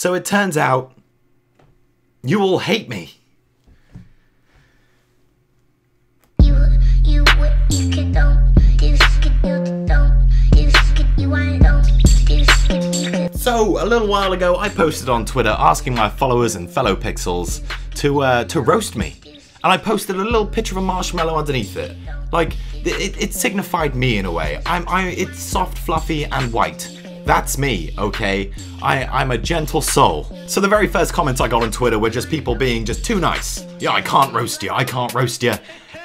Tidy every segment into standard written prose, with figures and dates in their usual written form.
So it turns out, you all hate me. So, a little while ago, I posted on Twitter asking my followers and fellow pixels to roast me. And I posted a little picture of a marshmallow underneath it. Like, it signified me in a way. It's soft, fluffy, and white. That's me, okay? I'm a gentle soul. So the very first comments I got on Twitter were just people being just too nice. Yeah, I can't roast you, I can't roast you.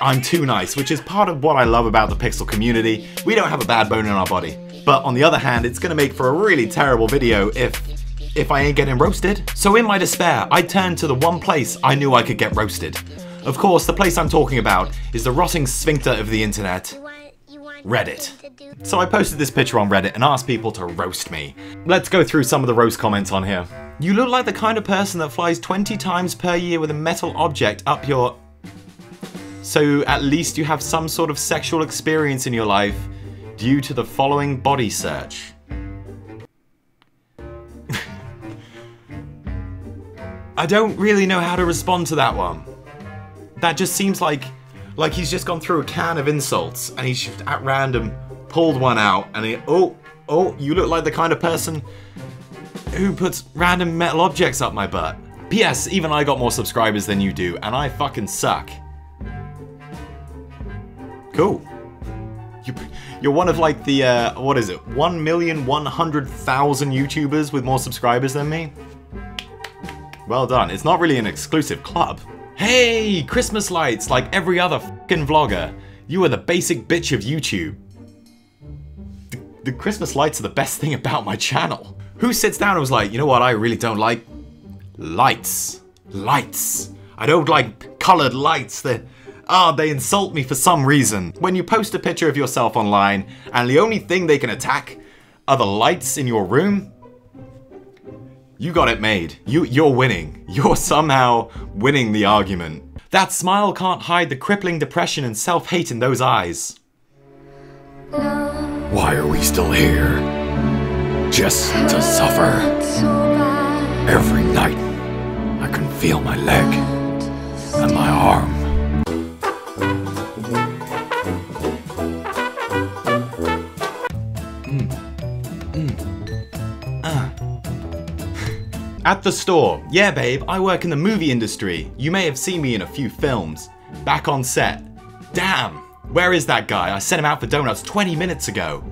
I'm too nice, which is part of what I love about the Pixel community. We don't have a bad bone in our body. But on the other hand, it's gonna make for a really terrible video if I ain't getting roasted. So in my despair, I turned to the one place I knew I could get roasted. Of course, the place I'm talking about is the rotting sphincter of the internet, Reddit. So I posted this picture on Reddit and asked people to roast me. Let's go through some of the roast comments on here. You look like the kind of person that flies 20 times per year with a metal object up your... So at least you have some sort of sexual experience in your life due to the following body search. I don't really know how to respond to that one. That just seems like he's just gone through a can of insults and he's just at random pulled one out and he, oh, you look like the kind of person who puts random metal objects up my butt. P.S. Even I got more subscribers than you do and I fucking suck. Cool. You're one of like the, what is it, 1,100,000 YouTubers with more subscribers than me? Well done. It's not really an exclusive club. Hey, Christmas lights like every other fucking vlogger. You are the basic bitch of YouTube. The Christmas lights are the best thing about my channel. Who sits down and was like, you know what I really don't like? Lights. Lights. I don't like colored lights. They insult me for some reason. When you post a picture of yourself online and the only thing they can attack are the lights in your room, you got it made. You're winning. You're somehow winning the argument. That smile can't hide the crippling depression and self-hate in those eyes. Why are we still here? Just to suffer. Every night, I can feel my leg and my arm. At the store. Yeah, babe, I work in the movie industry. You may have seen me in a few films. Back on set. Damn, where is that guy? I sent him out for donuts 20 minutes ago.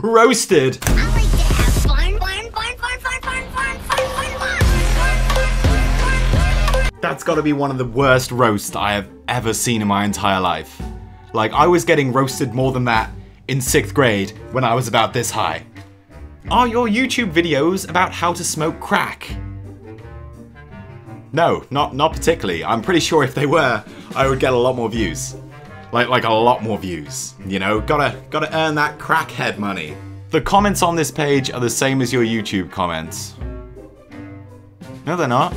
Roasted. I like to have fun. That's gotta be one of the worst roasts I have ever seen in my entire life. Like, I was getting roasted more than that in 6th grade when I was about this high. Are your YouTube videos about how to smoke crack? No, not particularly. I'm pretty sure if they were, I would get a lot more views. Like a lot more views. You know, gotta earn that crackhead money. The comments on this page are the same as your YouTube comments. No, they're not.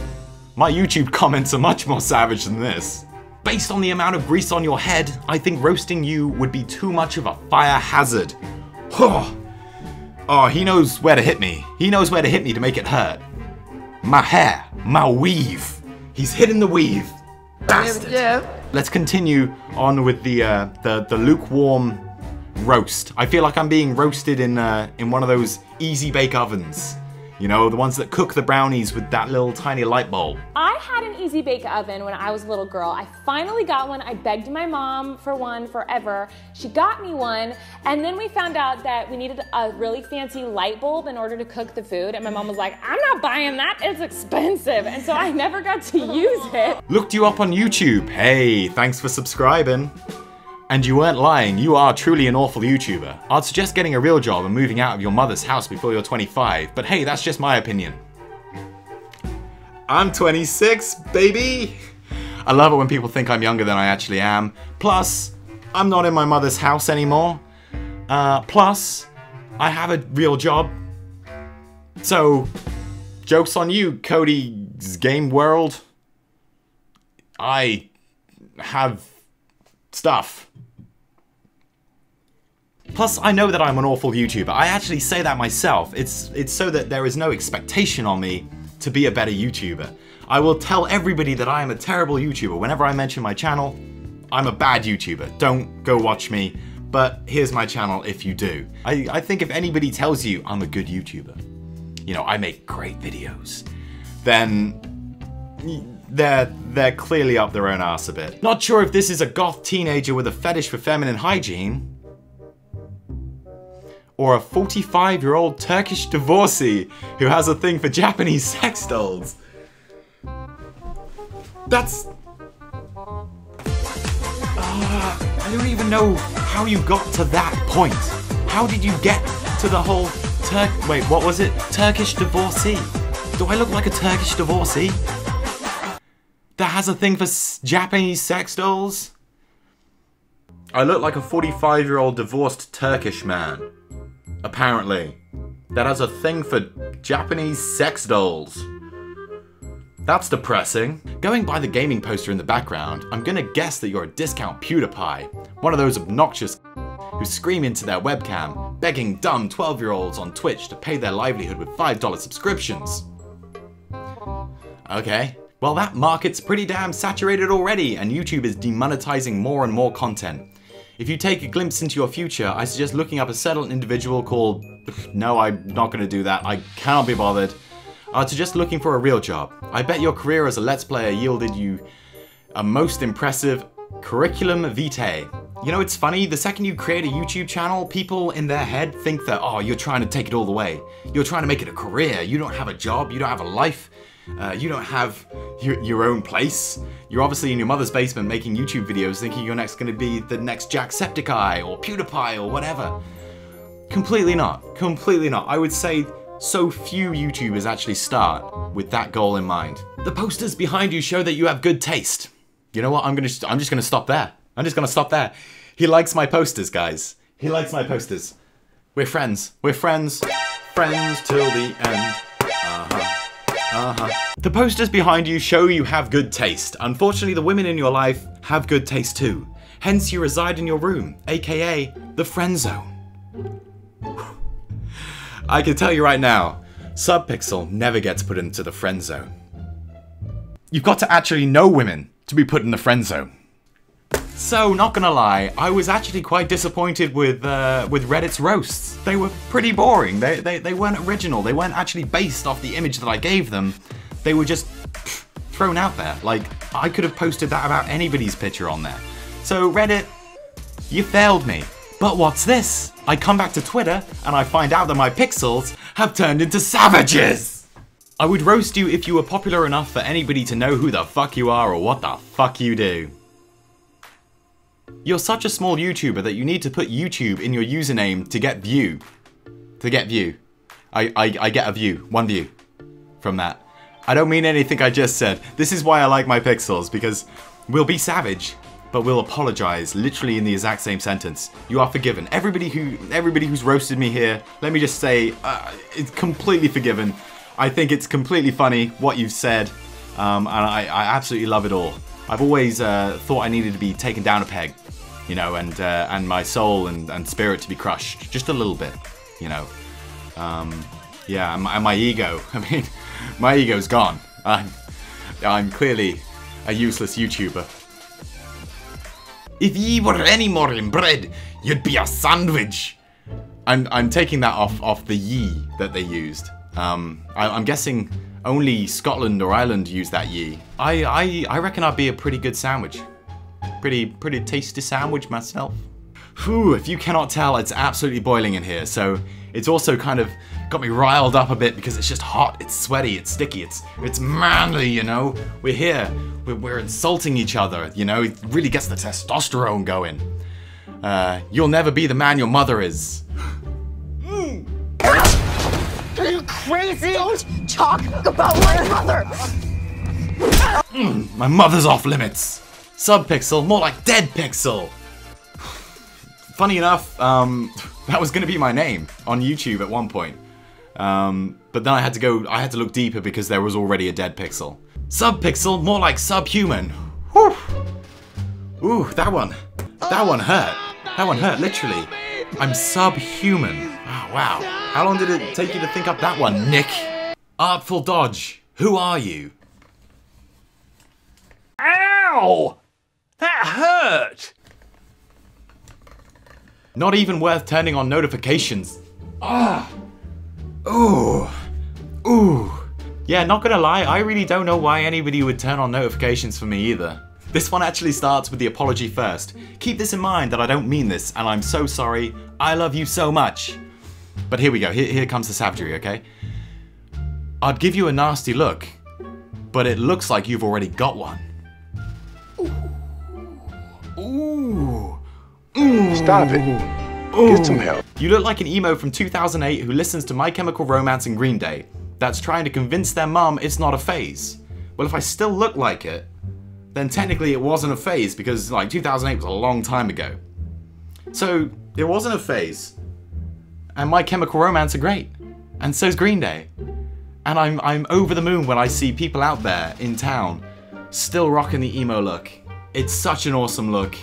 My YouTube comments are much more savage than this. Based on the amount of grease on your head, I think roasting you would be too much of a fire hazard. Oh, he knows where to hit me. He knows where to hit me to make it hurt. My hair, my weave. He's hitting the weave. Bastard. Yeah. Let's continue on with the lukewarm roast. I feel like I'm being roasted in one of those easy bake ovens. You know, the ones that cook the brownies with that little tiny light bulb. I had an easy bake oven when I was a little girl. I finally got one. I begged my mom for one forever. She got me one, and then we found out that we needed a really fancy light bulb in order to cook the food, and my mom was like, I'm not buying that, it's expensive, and so I never got to use it. Looked you up on YouTube. Hey, thanks for subscribing. And you weren't lying, you are truly an awful YouTuber. I'd suggest getting a real job and moving out of your mother's house before you're 25, but hey, that's just my opinion. I'm 26, baby! I love it when people think I'm younger than I actually am. Plus, I'm not in my mother's house anymore. Plus, I have a real job. So, joke's on you, Cody's Game World. I have stuff. Plus, I know that I'm an awful YouTuber. I actually say that myself. It's so that there is no expectation on me to be a better YouTuber. I will tell everybody that I am a terrible YouTuber. Whenever I mention my channel, I'm a bad YouTuber. Don't go watch me, but here's my channel if you do. I think if anybody tells you I'm a good YouTuber, you know, I make great videos, then they're clearly up their own arse a bit. Not sure if this is a goth teenager with a fetish for feminine hygiene, or a 45-year-old Turkish divorcee who has a thing for Japanese sex dolls. That's... I don't even know how you got to that point. How did you get to the whole wait, what was it? Turkish divorcee? Do I look like a Turkish divorcee that has a thing for Japanese sex dolls? I look like a 45-year-old divorced Turkish man, apparently, that has a thing for Japanese sex dolls. That's depressing. Going by the gaming poster in the background, I'm gonna guess that you're a discount PewDiePie, one of those obnoxious who scream into their webcam, begging dumb 12-year-olds on Twitch to pay their livelihood with $5 subscriptions. Okay, well that market's pretty damn saturated already, and YouTube is demonetizing more and more content. If you take a glimpse into your future, I suggest looking up a certain individual called... No, I'm not gonna do that, I can't be bothered. To just looking for a real job. I bet your career as a Let's Player yielded you a most impressive curriculum vitae. You know, it's funny, the second you create a YouTube channel, people in their head think that, oh, you're trying to take it all the way. You're trying to make it a career. You don't have a job, you don't have a life, you don't have your own place. You're obviously in your mother's basement making YouTube videos thinking you're next going to be the next Jacksepticeye or PewDiePie or whatever. Completely not. Completely not. I would say so few YouTubers actually start with that goal in mind. The posters behind you show that you have good taste. You know what? I'm just gonna stop there. I'm just gonna stop there. He likes my posters, guys. He likes my posters. We're friends. We're friends. Friends till the end. The posters behind you show you have good taste. Unfortunately, the women in your life have good taste too. Hence, you reside in your room, aka the friend zone. I can tell you right now, Subpixel never gets put into the friend zone. You've got to actually know women to be put in the friend zone. So, not gonna lie, I was actually quite disappointed with Reddit's roasts. They were pretty boring. They weren't original. They weren't actually based off the image that I gave them. They were just thrown out there. Like, I could have posted that about anybody's picture on there. So, Reddit, you failed me. But what's this? I come back to Twitter and I find out that my pixels have turned into savages! I would roast you if you were popular enough for anybody to know who the fuck you are or what the fuck you do. You're such a small YouTuber that you need to put YouTube in your username to get view. To get view. I get a view. One view. From that. I don't mean anything I just said. This is why I like my pixels, because we'll be savage, but we'll apologize literally in the exact same sentence. You are forgiven. Everybody who's roasted me here, let me just say, it's completely forgiven. I think it's completely funny what you've said, and I absolutely love it all. I've always thought I needed to be taken down a peg, you know, and my soul and spirit to be crushed just a little bit, you know. Yeah, and my ego. I mean, my ego's gone. I'm clearly a useless YouTuber. If ye were any more in bread, you'd be a sandwich. I'm taking that off the ye that they used. I'm guessing only Scotland or Ireland use that ye. I reckon I'd be a pretty good sandwich. Pretty tasty sandwich myself. Whew, if you cannot tell, it's absolutely boiling in here, so it's also kind of got me riled up a bit because it's just hot, it's sweaty, it's sticky, it's manly, you know? We're here, we're insulting each other, you know? It really gets the testosterone going. You'll never be the man your mother is. Are you crazy? Don't talk about my mother! My mother's off limits. Subpixel, more like Dead Pixel. Funny enough, that was gonna be my name on YouTube at one point. But then I had to look deeper because there was already a Dead Pixel. Subpixel, more like subhuman. Whew. Ooh, that one hurt. That one hurt, literally. I'm subhuman. Oh, wow. How long did it take you to think up that one, Nick? Artful Dodge, who are you? Ow! That hurt! Not even worth turning on notifications. Ah! Ooh. Ooh. Yeah, not gonna lie, I really don't know why anybody would turn on notifications for me either. This one actually starts with the apology first. Keep this in mind that I don't mean this, and I'm so sorry. I love you so much. But here we go, here comes the savagery, okay? I'd give you a nasty look, but it looks like you've already got one. Ooh. Ooh. Stop it. Ooh. Get some help. You look like an emo from 2008 who listens to My Chemical Romance and Green Day that's trying to convince their mum it's not a phase. Well, if I still look like it, then technically it wasn't a phase because like 2008 was a long time ago. So it wasn't a phase. And My Chemical Romance are great. And so's Green Day. And I'm over the moon when I see people out there in town still rocking the emo look. It's such an awesome look.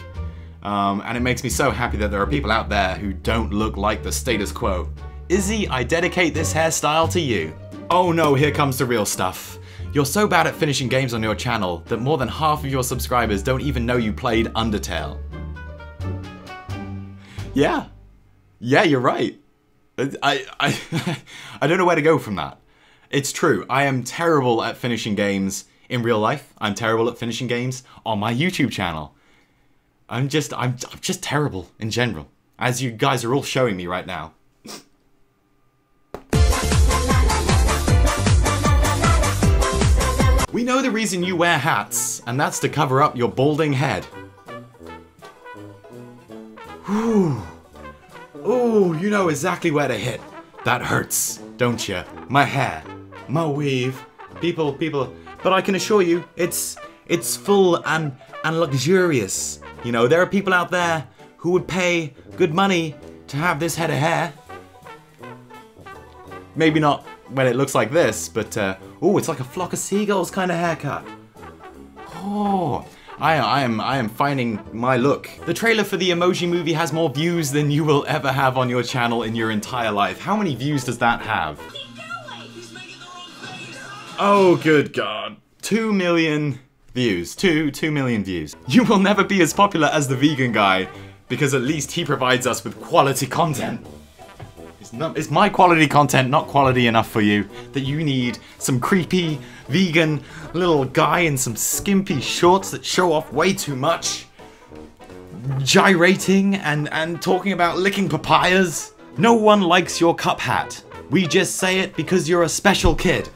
And it makes me so happy that there are people out there who don't look like the status quo. Izzy, I dedicate this hairstyle to you. Oh no, here comes the real stuff. You're so bad at finishing games on your channel that more than half of your subscribers don't even know you played Undertale. Yeah. Yeah, you're right. I don't know where to go from that. It's true, I am terrible at finishing games in real life. I'm terrible at finishing games on my YouTube channel. I'm just terrible in general, as you guys are all showing me right now. We know the reason you wear hats, and that's to cover up your balding head. Ooh. Ooh, you know exactly where to hit. That hurts, don't you? My hair, my weave, people, but I can assure you, it's full and luxurious. You know, there are people out there who would pay good money to have this head of hair. Maybe not when it looks like this, but oh, it's like a flock of seagulls kind of haircut. Oh, I am finding my look. The trailer for the Emoji Movie has more views than you will ever have on your channel in your entire life. How many views does that have? Oh, good God. 2 million views. 2 million views. You will never be as popular as the vegan guy, because at least he provides us with quality content. It's my quality content not quality enough for you that you need some creepy vegan little guy in some skimpy shorts that show off way too much, gyrating and talking about licking papayas? No one likes your cup hat. We just say it because you're a special kid.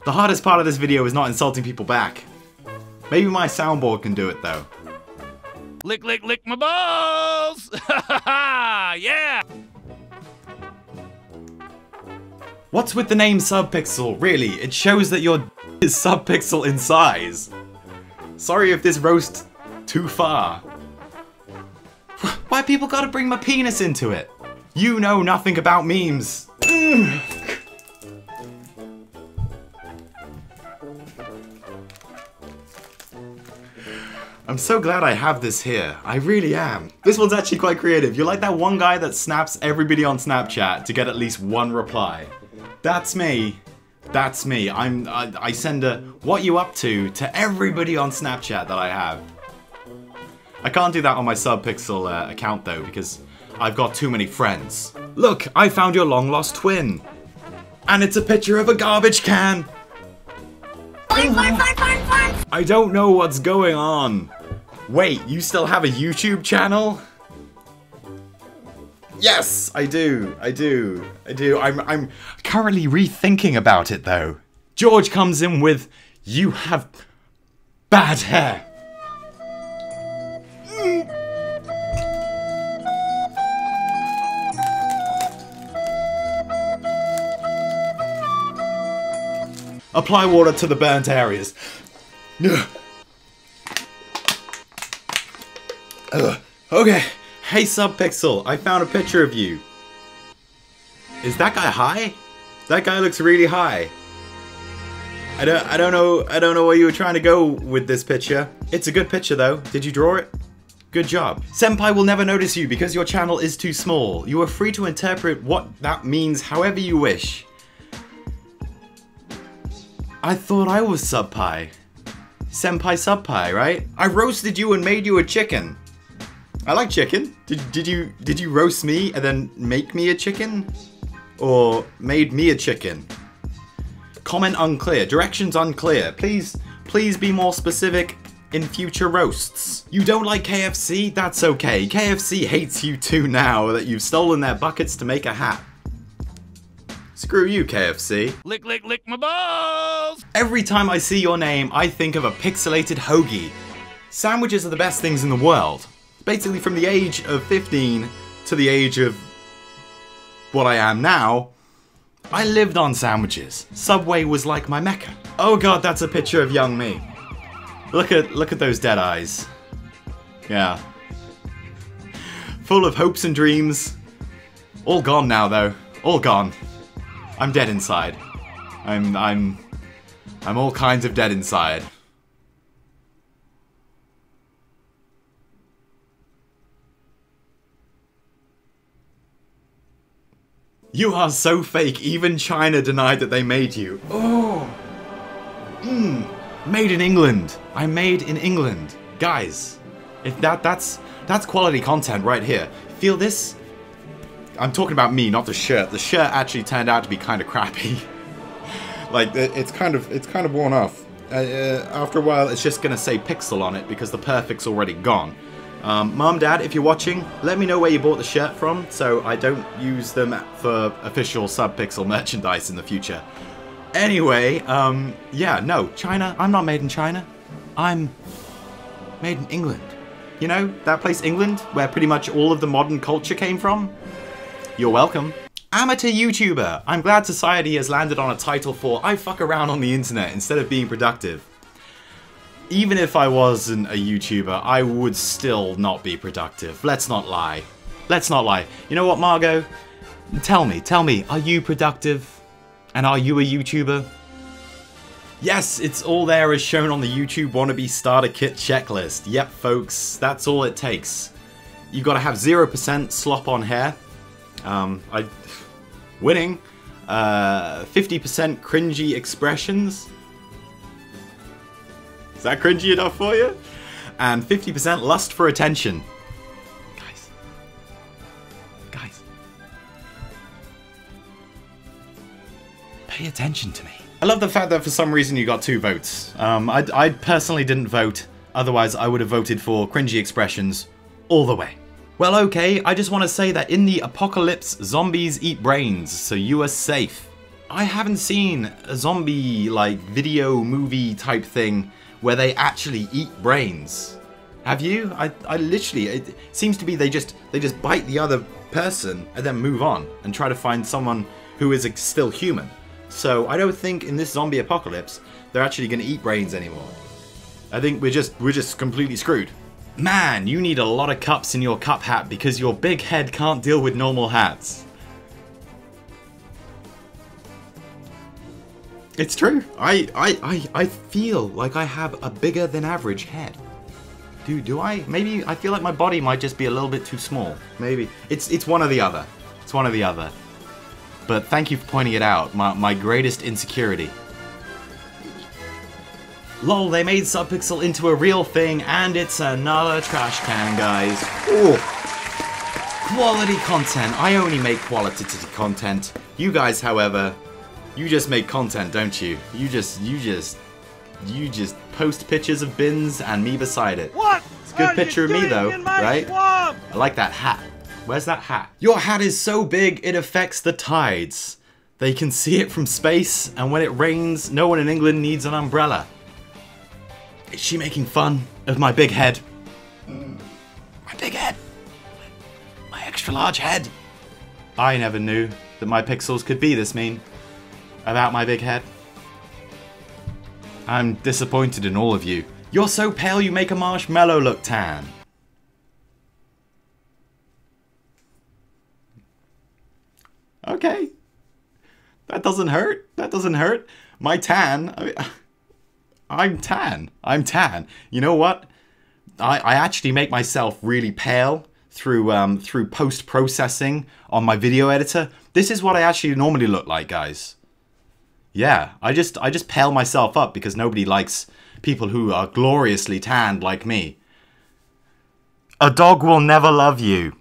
The hardest part of this video is not insulting people back. Maybe my soundboard can do it though. Lick, lick, lick my balls! Yeah! What's with the name Subpixel? Really, it shows that your is subpixel in size. Sorry if this roast too far. Why people gotta bring my penis into it? You know nothing about memes. I'm so glad I have this here. I really am. This one's actually quite creative. You're like that one guy that snaps everybody on Snapchat to get at least one reply. That's me. That's me. I send a "what you up to" everybody on Snapchat that I have. I can't do that on my Subpixel account though, because I've got too many friends. Look, I found your long lost twin. And it's a picture of a garbage can. I don't know what's going on. Wait, you still have a YouTube channel? Yes, I do. I'm currently rethinking about it though. George comes in with, "You have bad hair." Apply water to the burnt areas. Okay. Hey Subpixel, I found a picture of you. Is that guy high? That guy looks really high. I don't know where you were trying to go with this picture. It's a good picture though. Did you draw it? Good job. Senpai will never notice you because your channel is too small. You are free to interpret what that means however you wish. I thought I was Subpai. Senpai Subpai, right? I roasted you and made you a chicken. I like chicken. Did you roast me and then make me a chicken? Or made me a chicken? Comment unclear. Directions unclear. Please be more specific in future roasts. You don't like KFC? That's okay. KFC hates you too now that you've stolen their buckets to make a hat. Screw you, KFC. Lick, lick, lick my balls! Every time I see your name, I think of a pixelated hoagie. Sandwiches are the best things in the world. Basically from the age of 15 to the age of what I am now, I lived on sandwiches. Subway was like my mecca. Oh god, that's a picture of young me. Look at those dead eyes. Yeah. Full of hopes and dreams. All gone now though. All gone. I'm dead inside. I'm all kinds of dead inside. You are so fake, even China denied that they made you. Oh. Made in England. I'm made in England. Guys, if that's quality content right here. Feel this? I'm talking about me, not the shirt. The shirt actually turned out to be kind of crappy. Like it's kind of worn off. After a while, it's just gonna say Pixel on it because the perfect's already gone. Mom, Dad, if you're watching, let me know where you bought the shirt from so I don't use them for official Subpixel merchandise in the future. Anyway, yeah, no, China, I'm not made in China. I'm made in England. You know, that place England, where pretty much all of the modern culture came from? You're welcome. Amateur YouTuber. I'm glad society has landed on a title for I fuck around on the internet instead of being productive. Even if I wasn't a YouTuber, I would still not be productive. Let's not lie. Let's not lie. You know what, Margot? Tell me, are you productive? And are you a YouTuber? Yes, it's all there as shown on the YouTube wannabe starter kit checklist. Yep, folks, that's all it takes. You gotta have 0% slop on hair. Winning. 50% cringy expressions. Is that cringy enough for you? And 50% lust for attention. Guys. Pay attention to me. I love the fact that for some reason you got 2 votes. I personally didn't vote. Otherwise, I would have voted for cringy expressions all the way. Well, okay, I just want to say that in the apocalypse, zombies eat brains, so you are safe. I haven't seen a zombie, like, video movie type thing where they actually eat brains. Have you? I literally, it seems to be they just bite the other person and then move on and try to find someone who is still human. So I don't think in this zombie apocalypse they're actually going to eat brains anymore. I think we're just completely screwed. Man, you need a lot of cups in your cup hat because your big head can't deal with normal hats. It's true. I feel like I have a bigger than average head. Do I? Maybe I feel like my body might just be a little bit too small. Maybe. It's one or the other. It's one or the other. But thank you for pointing it out. My greatest insecurity. Lol, they made Subpixel into a real thing, and it's another trash can, guys. Ooh. Quality content. I only make quality content. You guys, however, you just make content, don't you? You just post pictures of bins and me beside it. What? It's a good picture of me, though, right? Swamp? I like that hat. Where's that hat? Your hat is so big, it affects the tides. They can see it from space, and when it rains, no one in England needs an umbrella. Is she making fun of my big head? My big head. My extra large head. I never knew that my pixels could be this mean about my big head. I'm disappointed in all of you. You're so pale you make a marshmallow look tan. Okay. That doesn't hurt. That doesn't hurt. My tan, I mean, I'm tan. I'm tan. You know what? I actually make myself really pale through post-processing on my video editor. This is what I actually normally look like, guys. Yeah, I just pale myself up because nobody likes people who are gloriously tanned like me. A dog will never love you.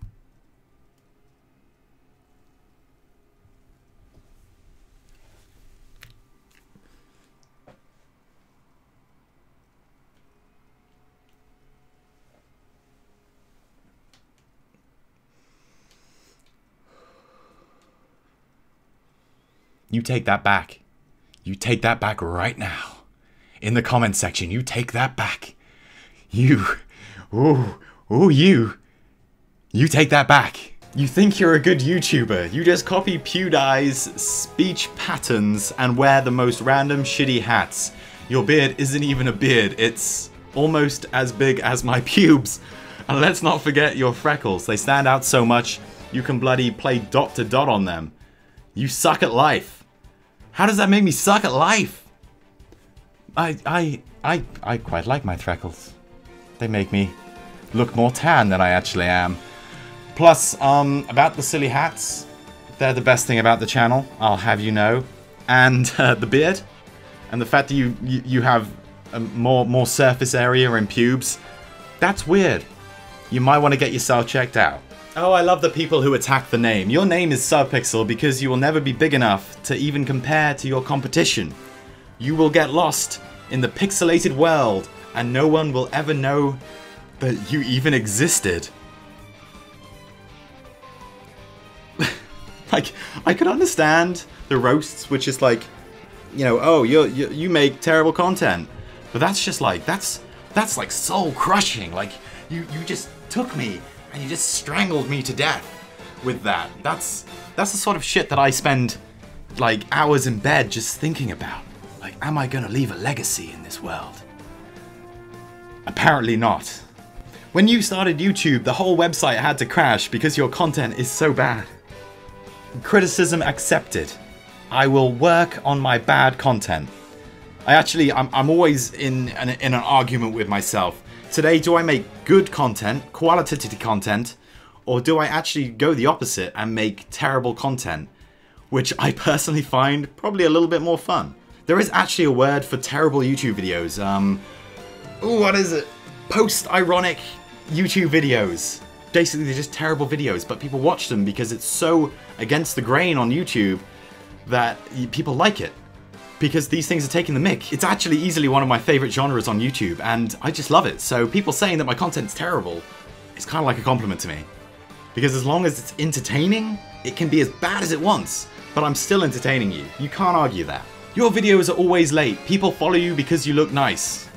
You take that back. You take that back right now. In the comment section, you take that back. You take that back. You think you're a good YouTuber. You just copy PewDie's speech patterns and wear the most random shitty hats. Your beard isn't even a beard. It's almost as big as my pubes. And let's not forget your freckles. They stand out so much, you can bloody play dot to dot on them. You suck at life. How does that make me suck at life? I quite like my freckles. They make me look more tan than I actually am. Plus, about the silly hats, they're the best thing about the channel, I'll have you know. And the beard, and the fact that you have more surface area and pubes, that's weird. You might want to get yourself checked out. Oh, I love the people who attack the name. Your name is Subpixel because you will never be big enough to even compare to your competition. You will get lost in the pixelated world and no one will ever know that you even existed. Like, I could understand the roasts, which is like, you know, oh, you make terrible content. But that's just like, that's like soul crushing. Like, you just took me and you just strangled me to death with that. That's the sort of shit that I spend like hours in bed just thinking about. Like, am I gonna leave a legacy in this world? Apparently not. When you started YouTube, the whole website had to crash because your content is so bad. Criticism accepted. I will work on my bad content. I'm always in an argument with myself. Today, do I make good content, qualitative content, or do I actually go the opposite and make terrible content? Which I personally find probably a little bit more fun. There is actually a word for terrible YouTube videos. What is it? Post-ironic YouTube videos. Basically, they're just terrible videos, but people watch them because it's so against the grain on YouTube that people like it. Because these things are taking the mick. It's actually easily one of my favorite genres on YouTube, and I just love it. So people saying that my content's terrible, it's kind of like a compliment to me. Because as long as it's entertaining, it can be as bad as it wants, but I'm still entertaining you. You can't argue that. Your videos are always late. People follow you because you look nice.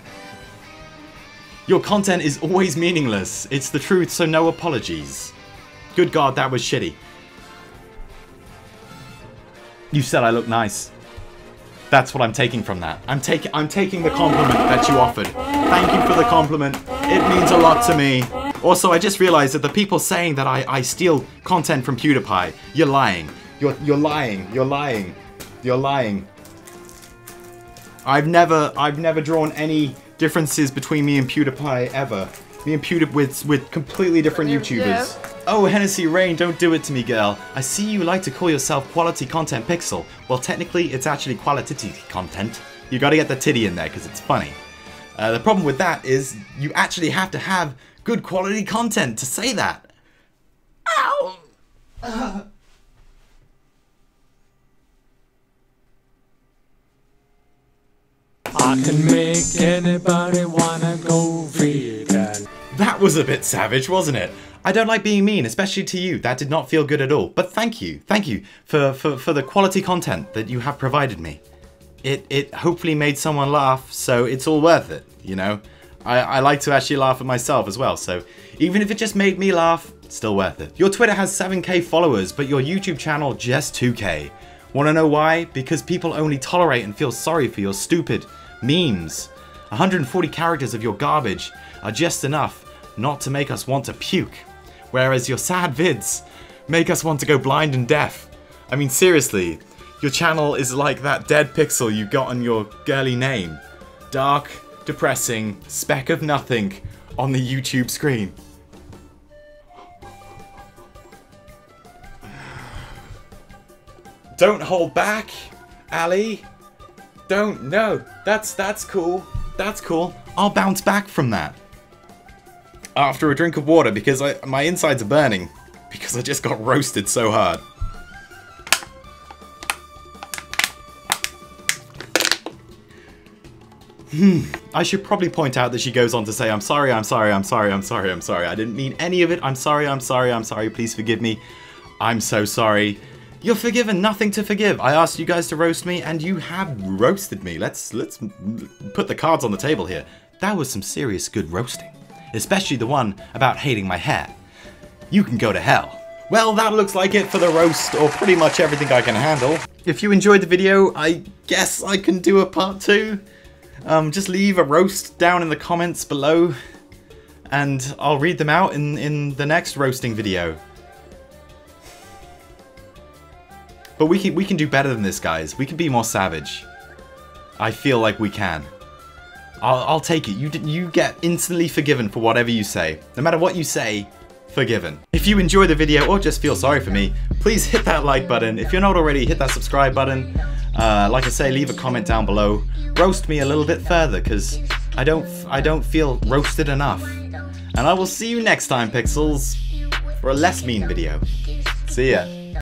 Your content is always meaningless. It's the truth, so no apologies. Good God, that was shitty. You said I look nice. That's what I'm taking from that. I'm taking the compliment that you offered. Thank you for the compliment. It means a lot to me. Also, I just realized that the people saying that I steal content from PewDiePie, you're lying. You're lying. You're lying. You're lying. I've never drawn any differences between me and PewDiePie ever. Me and PewDiePie with completely different YouTubers. Oh, Hennessy Rain, don't do it to me, girl. I see you like to call yourself Quality Content Pixel. Well, technically, it's actually quality content. You gotta get the titty in there, because it's funny. The problem with that is, you actually have to have good quality content to say that. Ow! I can make anybody wanna go vegan. That was a bit savage, wasn't it? I don't like being mean, especially to you. That did not feel good at all. But thank you for the quality content that you have provided me. It hopefully made someone laugh, so it's all worth it, you know? I like to actually laugh at myself as well, so even if it just made me laugh, still worth it. Your Twitter has 7K followers, but your YouTube channel just 2K. Wanna know why? Because people only tolerate and feel sorry for your stupid memes. 140 characters of your garbage are just enough not to make us want to puke. Whereas your sad vids make us want to go blind and deaf. I mean, seriously, Your channel is like that dead pixel you got on your girly name. Dark, depressing, speck of nothing on the YouTube screen. Don't hold back, Ali. Don't, no. That's cool. That's cool. I'll bounce back from that. After a drink of water because my insides are burning. Because I just got roasted so hard. I should probably point out that she goes on to say, I'm sorry, I'm sorry, I'm sorry, I'm sorry, I'm sorry. I didn't mean any of it. I'm sorry, I'm sorry, I'm sorry. Please forgive me. I'm so sorry. You're forgiven, nothing to forgive. I asked you guys to roast me and you have roasted me. Let's put the cards on the table here. That was some serious good roasting. Especially the one about hating my hair. You can go to hell. Well, that looks like it for the roast, or pretty much everything I can handle. If you enjoyed the video, I guess I can do a part 2. Just leave a roast down in the comments below, and I'll read them out in the next roasting video. But we can do better than this, guys. We can be more savage. I feel like we can. I'll take it. You get instantly forgiven for whatever you say. No matter what you say, forgiven. If you enjoy the video or just feel sorry for me, please hit that like button. If you're not already, hit that subscribe button. Like I say, leave a comment down below. Roast me a little bit further, because I don't feel roasted enough. And I will see you next time, Pixels, for a less mean video. See ya.